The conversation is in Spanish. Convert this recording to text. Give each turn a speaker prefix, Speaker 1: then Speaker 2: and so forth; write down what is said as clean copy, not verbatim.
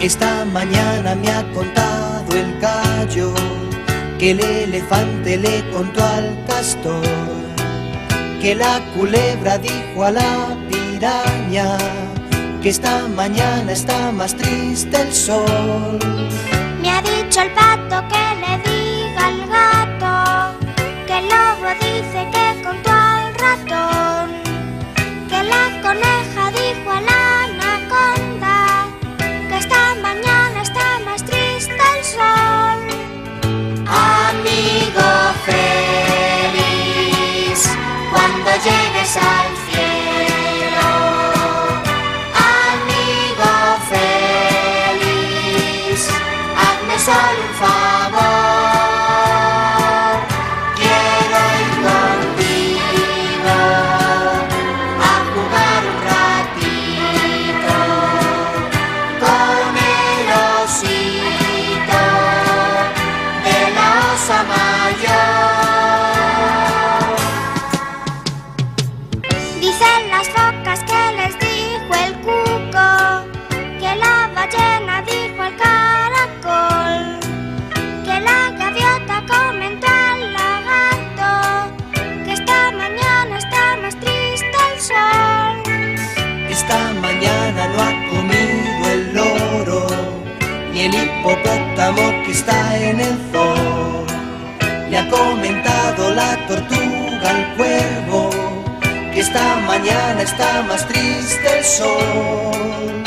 Speaker 1: Esta mañana me ha contado el gallo que el elefante le contó al castor, que la culebra dijo a la piraña que esta mañana está más triste el sol.
Speaker 2: Me ha dicho el pato que le diga al gato, que el lobo dice que contó al ratón, que la coneja dijo a la anaconda que esta mañana está más triste el sol.
Speaker 3: Amigo feliz, cuando llegues al cielo, amigo feliz, hazme solo un favor. Quiero ir contigo a jugar un ratito con el osito de la osa mayor.
Speaker 2: Dicen las focas que les dijo el cuco, que la ballena dijo al caracol, que la gaviota comentó al lagarto que esta mañana está más triste el sol.
Speaker 1: Esta mañana no ha comido el loro, ni el hipopótamo que está en el zoo. Le ha comentado la tortuga al cuervo que esta mañana está más triste el sol.